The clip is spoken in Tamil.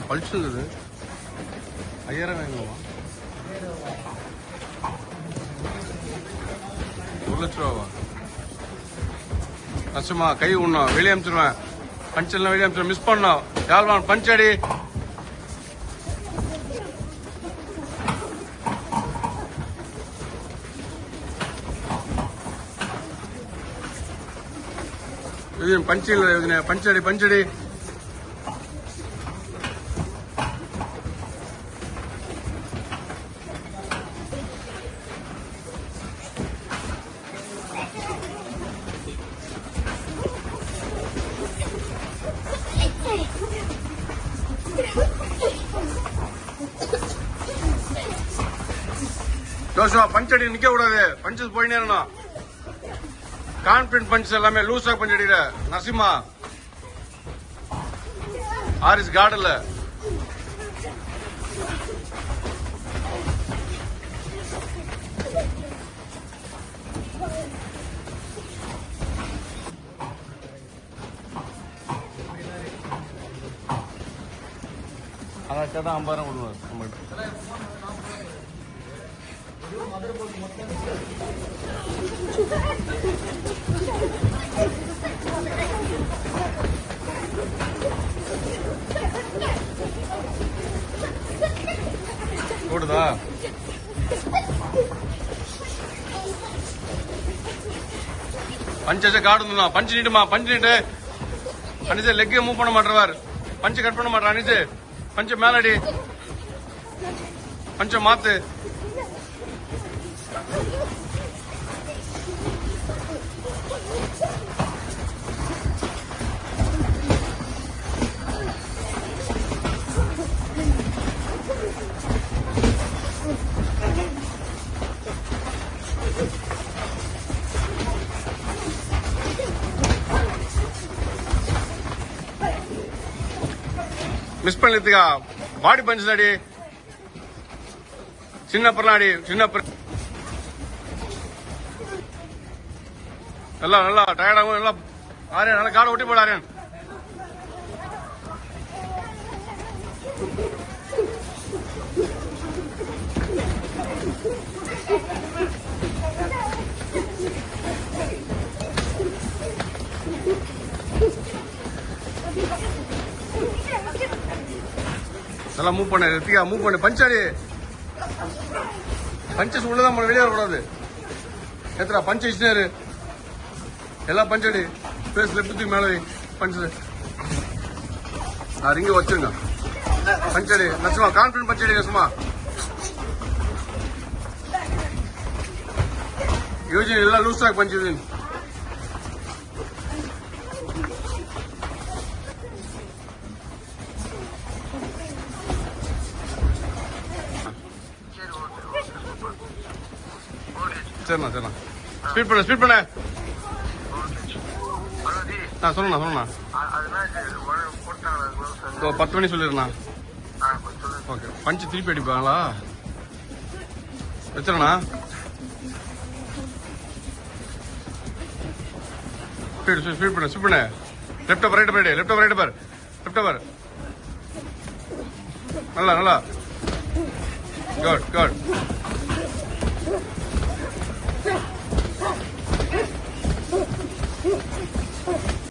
பழிச்சுங்குது. 5000 வேணுமா? 1 லட்ச ரூபாவா? கஷ்டமா கை உண்ணும், வெளியே அனுப்பிச்சிருவேன். பஞ்செல்லாம் வெளியே அனுப்பிச்சிருவேன். மிஸ் பண்ணோம். யாழ்வான் பஞ்சடி. பஞ்சடி பஞ்சடி பஞ்சடி. ஜோஷுவா பஞ்சடி நிக்க கூடாது. பஞ்சஸ் போயினே இருக்கணும். கான்பிடன்ட் பஞ்ச் எல்லாமே லூஸா பஞ்ச் அடிக்கிற. நசிமா ஆரிஸ் கார்டுல அதான் 50,000 கொடுவார் நம்மகிட்ட. கூடுதா? பஞ்ச காடு பஞ்சு நீட்டுமா? பஞ்சு நீட்டு. அனிச்சு லெக்கே மூவ் பண்ண மாட்டேவார். பஞ்சு கட் பண்ண மாட்டான். அனிச்சு பஞ்ச மேலடி. பஞ்ச மாத்து. மிஸ் பண்ணதுக்கா பாடி பஞ்ச் அடி. சின்ன பரலாடி. சின்ன நல்லா நல்லா டயர்டாகும். நல்லா ஆரியன் நல்லா காடை ஒட்டி போட ஆரியன். நல்லா மூவ் பண்ண ரித்திகா. மூவ் பண்ணு. பஞ்சாடி. பஞ்சஸ் உள்ளதான் வெளியே வரக்கூடாது. எத்தனை பஞ்ச இன்ஜினியர் எல்லாம் பஞ்சடி. பேஸ் லெப்ட் மேலே பஞ்சு ரிங்க வச்சிருங்க. பஞ்சடி நசுமா. கான்பிடன்ட் பஞ்சடி நசுமா. யூஜின் எல்லாம் லூஸ் ஆகி பஞ்சு. சரிண்ணா சரிண்ணா. ஸ்பீட் பண்ண ஸ்பீட் பண்ண. சொல்லுண்ணா சொல்லுண்ணா. 10 மணி சொல்லிடுண்ணா. ஓகே. பஞ்சு திருப்பி அடிப்பாங்களா? வச்சிடண்ணா. ஸ்பீட் பண்ண ஸ்பீட் பண்ண. லெஃப்ட் அப் ரைட் பாரு. லெஃப்ட் அப் ரைட் பாரு. லெஃப்ட் பாரு. நல்லா நல்லா. Good good.